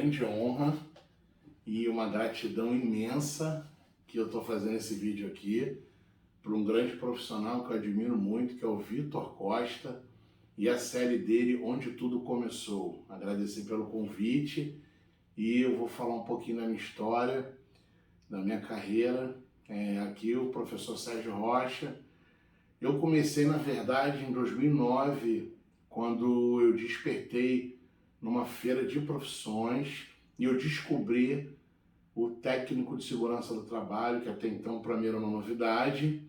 grande honra e uma gratidão imensa que eu estou fazendo esse vídeo aqui para um grande profissional que eu admiro muito, que é o Vitor Costa, e a série dele Onde Tudo Começou. Agradecer pelo convite e eu vou falar um pouquinho da minha história, da minha carreira. Aqui o professor Sérgio Rocha. Eu comecei, na verdade, em 2009, quando eu despertei numa feira de profissões e eu descobri o técnico de segurança do trabalho, que até então para mim era uma novidade,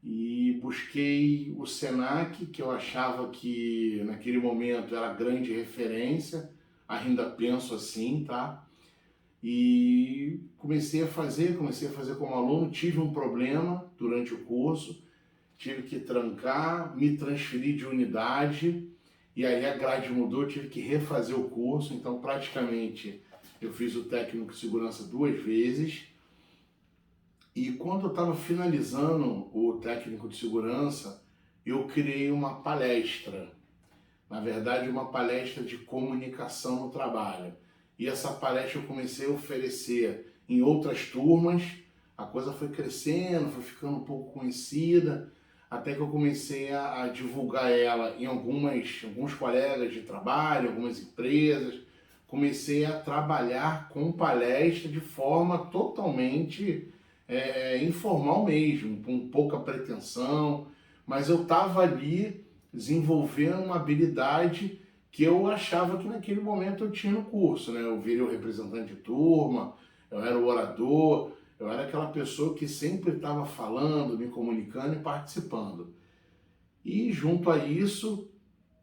e busquei o Senac, que eu achava que naquele momento era a grande referência, ainda penso assim, tá? E comecei a fazer como aluno, tive um problema durante o curso, tive que trancar, me transferir de unidade, e aí a grade mudou, tive que refazer o curso, então praticamente eu fiz o técnico de segurança 2 vezes. E quando eu estava finalizando o técnico de segurança, eu criei uma palestra. Na verdade, uma palestra de comunicação no trabalho. E essa palestra eu comecei a oferecer em outras turmas. A coisa foi crescendo, foi ficando um pouco conhecida, até que eu comecei a divulgar ela em alguns colegas de trabalho, algumas empresas. Comecei a trabalhar com palestra de forma totalmente informal mesmo, com pouca pretensão, mas eu estava ali desenvolvendo uma habilidade que eu achava que naquele momento eu tinha no curso, né? Eu virei o representante de turma, eu era o orador, eu era aquela pessoa que sempre estava falando, me comunicando e participando. E junto a isso,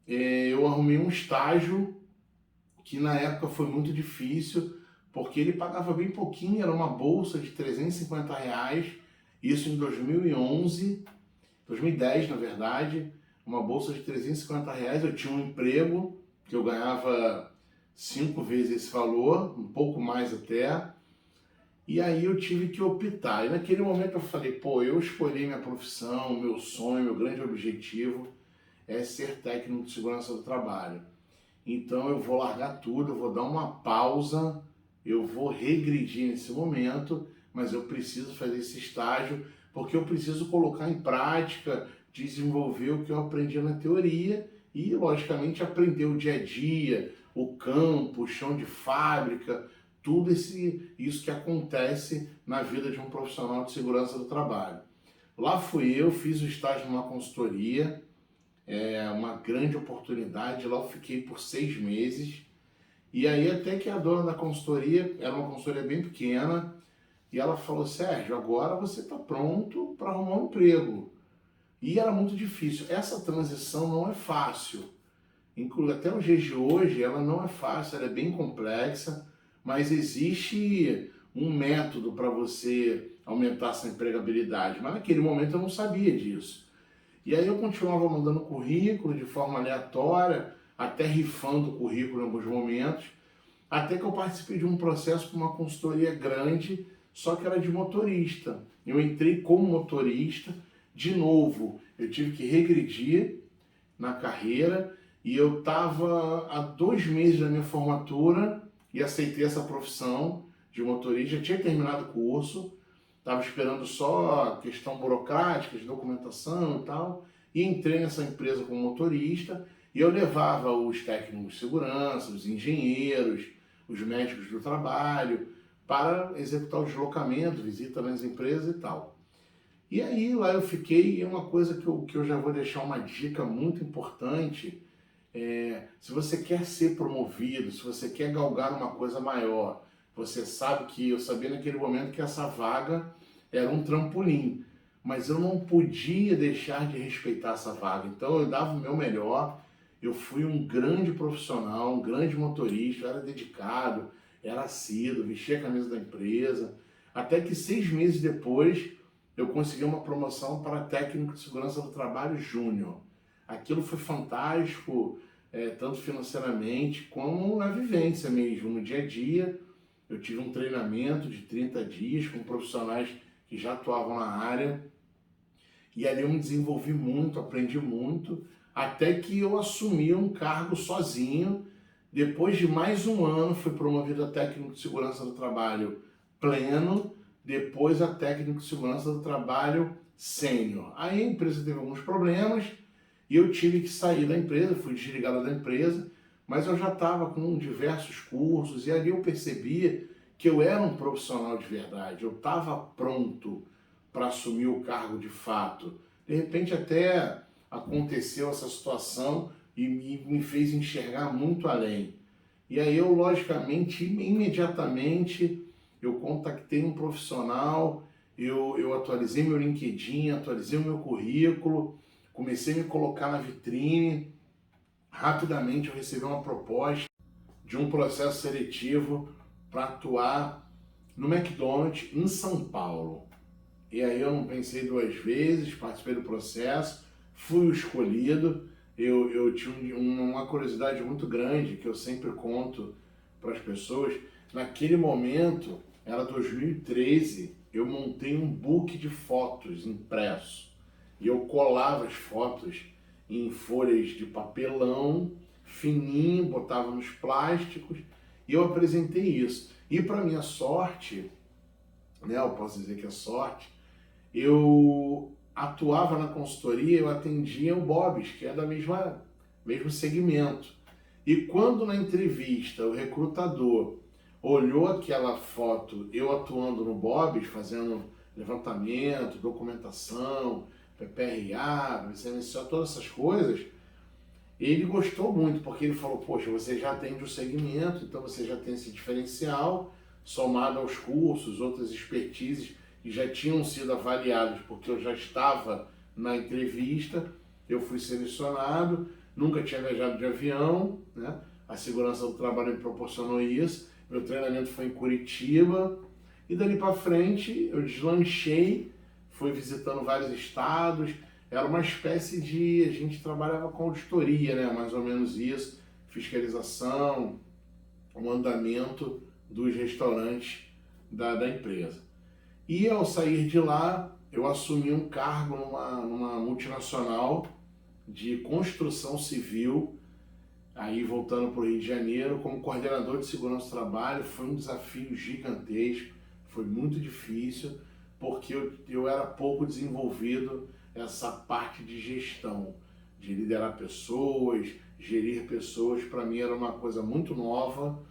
eu arrumei um estágio que na época foi muito difícil, porque ele pagava bem pouquinho, era uma bolsa de R$ 350, isso em 2011, 2010 na verdade, uma bolsa de R$ 350, eu tinha um emprego que eu ganhava 5 vezes esse valor, um pouco mais até, e aí eu tive que optar. E naquele momento eu falei, eu escolhi minha profissão, meu sonho, meu grande objetivo é ser técnico de segurança do trabalho. Então eu vou largar tudo, eu vou dar uma pausa, eu vou regredir nesse momento, mas eu preciso fazer esse estágio porque eu preciso colocar em prática, desenvolver o que eu aprendi na teoria e, logicamente, aprender o dia a dia, o campo, o chão de fábrica, tudo isso que acontece na vida de um profissional de segurança do trabalho. Lá fui eu, fiz o estágio numa consultoria, uma grande oportunidade, lá eu fiquei por 6 meses, e aí até que a dona da consultoria, era uma consultoria bem pequena, e ela falou, Sérgio, agora você está pronto para arrumar um emprego. E era muito difícil, essa transição não é fácil, até os dias de hoje ela não é fácil, ela é bem complexa, mas existe um método para você aumentar essa empregabilidade, mas naquele momento eu não sabia disso. E aí eu continuava mandando currículo de forma aleatória, até rifando o currículo em alguns momentos, até que eu participei de um processo com uma consultoria grande, só que era de motorista. Eu entrei como motorista, de novo, eu tive que regredir na carreira, e eu estava há 2 meses da minha formatura e aceitei essa profissão de motorista, já tinha terminado o curso, estava esperando só a questão burocrática, de documentação e tal, e entrei nessa empresa como motorista, e eu levava os técnicos de segurança, os engenheiros, os médicos do trabalho, para executar o deslocamento, visita nas empresas e tal. E aí lá eu fiquei, e uma coisa que eu já vou deixar uma dica muito importante, se você quer ser promovido, se você quer galgar uma coisa maior, você sabe que eu sabia naquele momento que essa vaga era um trampolim, mas eu não podia deixar de respeitar essa vaga, então eu dava o meu melhor, eu fui um grande profissional, um grande motorista, eu era dedicado, era assíduo, vestia a camisa da empresa, até que 6 meses depois eu consegui uma promoção para técnico de segurança do trabalho júnior. Aquilo foi fantástico, tanto financeiramente como na vivência mesmo, no dia a dia. Eu tive um treinamento de 30 dias com profissionais que já atuavam na área, e ali eu me desenvolvi muito, aprendi muito, até que eu assumi um cargo sozinho Depois de mais um ano, fui promovido a técnico de segurança do trabalho pleno, depois a técnico de segurança do trabalho sênior. Aí a empresa teve alguns problemas e eu tive que sair da empresa, fui desligado da empresa, mas eu já estava com diversos cursos e ali eu percebia que eu era um profissional de verdade, eu estava pronto para assumir o cargo de fato. De repente até aconteceu essa situação e me fez enxergar muito além. E aí eu, logicamente, imediatamente, eu contactei um profissional, eu atualizei meu LinkedIn, atualizei o meu currículo, comecei a me colocar na vitrine. Rapidamente eu recebi uma proposta de um processo seletivo para atuar no McDonald's em São Paulo. E aí eu não pensei duas vezes, participei do processo, fui o escolhido. Eu tinha uma curiosidade muito grande que eu sempre conto para as pessoas. Naquele momento, era 2013, eu montei um book de fotos impresso. E eu colava as fotos em folhas de papelão, fininho, botava nos plásticos e eu apresentei isso. E para minha sorte, né, eu posso dizer que é sorte, eu atuava na consultoria, eu atendia o Bob's, que é da mesmo segmento. E quando na entrevista o recrutador olhou aquela foto, eu atuando no Bob's, fazendo levantamento, documentação, PPRA, BCMSO, todas essas coisas, ele gostou muito, porque ele falou, poxa, você já atende o segmento, então você já tem esse diferencial, somado aos cursos, outras expertises que já tinham sido avaliados, porque eu já estava na entrevista, eu fui selecionado, nunca tinha viajado de avião, né? A segurança do trabalho me proporcionou isso, meu treinamento foi em Curitiba, e dali para frente eu deslanchei, fui visitando vários estados, era uma espécie de, a gente trabalhava com auditoria, né? Mais ou menos isso, fiscalização, o andamento dos restaurantes da empresa. E ao sair de lá, eu assumi um cargo numa multinacional de construção civil, aí voltando para o Rio de Janeiro, como coordenador de segurança do trabalho. Foi um desafio gigantesco, foi muito difícil, porque eu era pouco desenvolvido essa parte de gestão, de liderar pessoas, gerir pessoas. Para mim era uma coisa muito nova,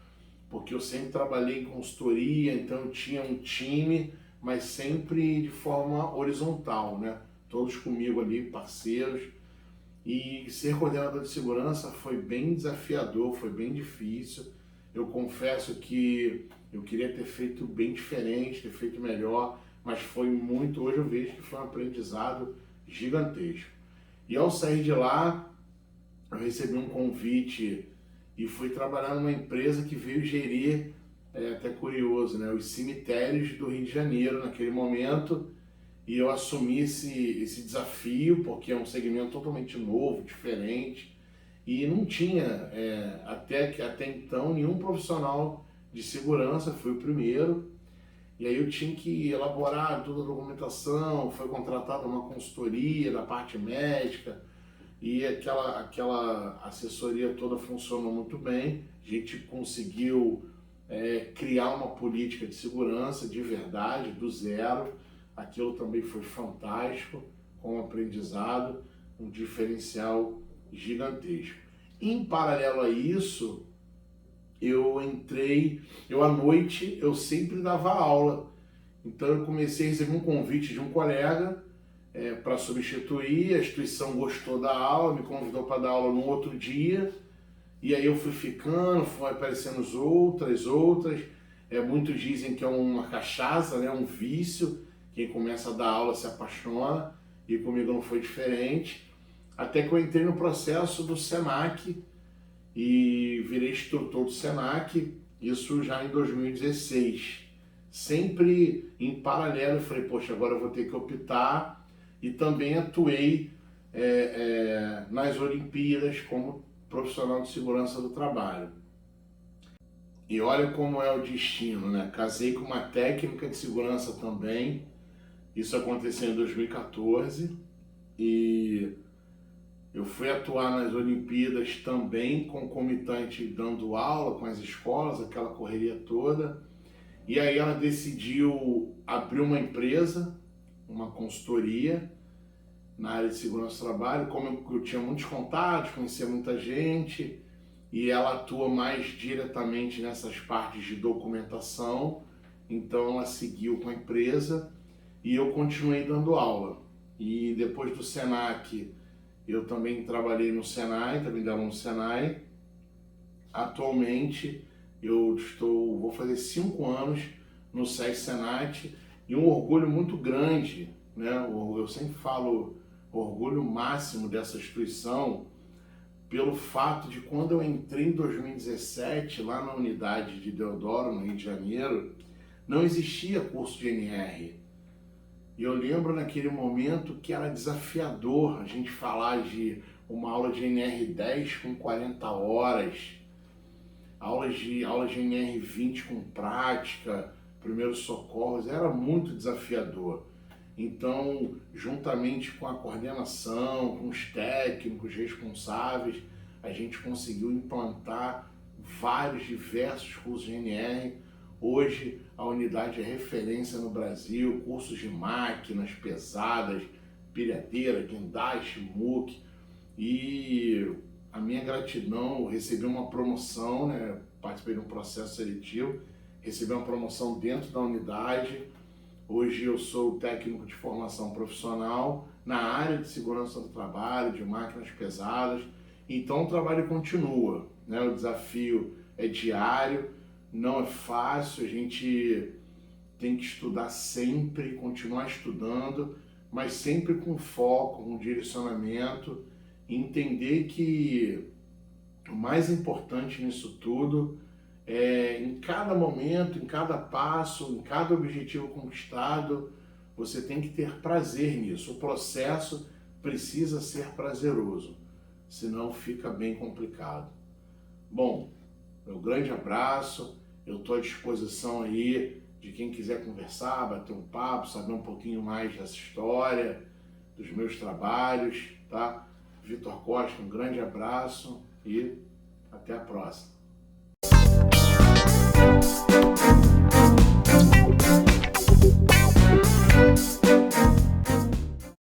porque eu sempre trabalhei em consultoria, então eu tinha um time, mas sempre de forma horizontal, né? Todos comigo ali, parceiros. E ser coordenador de segurança foi bem desafiador, foi bem difícil. Eu confesso que eu queria ter feito bem diferente, ter feito melhor, mas foi muito, hoje eu vejo que foi um aprendizado gigantesco. E ao sair de lá, eu recebi um convite e fui trabalhar numa empresa que veio gerir, até curioso, né, os cemitérios do Rio de Janeiro naquele momento, e eu assumi esse desafio, porque é um segmento totalmente novo, diferente, e não tinha, até então, nenhum profissional de segurança, fui o primeiro, e aí eu tinha que elaborar toda a documentação, foi contratada uma consultoria da parte médica, e aquela assessoria toda funcionou muito bem. A gente conseguiu criar uma política de segurança de verdade, do zero. Aquilo também foi fantástico, com um aprendizado, um diferencial gigantesco. Em paralelo a isso, eu à noite, eu sempre dava aula. Então eu comecei a receber um convite de um colega para substituir, a instituição gostou da aula, me convidou para dar aula no outro dia, e aí eu fui ficando, foi aparecendo outras. Muitos dizem que é uma cachaça, né, um vício, quem começa a dar aula se apaixona, e comigo não foi diferente, até que eu entrei no processo do Senac, e virei instrutor do Senac, isso já em 2016. Sempre em paralelo, eu falei, poxa, agora eu vou ter que optar. E também atuei nas Olimpíadas como profissional de segurança do trabalho. E olha como é o destino, né? Casei com uma técnica de segurança também, isso aconteceu em 2014, e Eu fui atuar nas Olimpíadas também, concomitante dando aula com as escolas, aquela correria toda. E aí ela decidiu abrir uma empresa, uma consultoria na área de segurança do trabalho. Como eu tinha muitos contatos, conhecia muita gente, e ela atua mais diretamente nessas partes de documentação, então ela seguiu com a empresa e eu continuei dando aula. E depois do Senac, eu também trabalhei no Senai, também dava no Senai. Atualmente vou fazer 5 anos no SESC Senat e um orgulho muito grande, né? Eu sempre falo orgulho máximo dessa instituição pelo fato de quando eu entrei em 2017 lá na unidade de Deodoro, no Rio de Janeiro, não existia curso de NR. E eu lembro naquele momento que era desafiador a gente falar de uma aula de NR10 com 40 horas, aulas de NR20 com prática, primeiros socorros, era muito desafiador. Então, juntamente com a coordenação, com os técnicos responsáveis, a gente conseguiu implantar diversos cursos de NR. Hoje, a unidade é referência no Brasil, cursos de máquinas pesadas, pilhadeira, guindaste, MUC. E a minha gratidão, eu recebi uma promoção, né? Participei de um processo seletivo, recebi uma promoção dentro da unidade. Hoje eu sou técnico de formação profissional na área de segurança do trabalho, de máquinas pesadas. Então o trabalho continua, né? O desafio é diário, não é fácil, a gente tem que estudar sempre, continuar estudando, mas sempre com foco, com direcionamento, e entender que o mais importante nisso tudo é, em cada momento, em cada passo, em cada objetivo conquistado, você tem que ter prazer nisso. O processo precisa ser prazeroso, senão fica bem complicado. Bom, meu grande abraço, eu estou à disposição aí de quem quiser conversar, bater um papo, saber um pouquinho mais dessa história, dos meus trabalhos, tá? Vitor Costa, um grande abraço e até a próxima.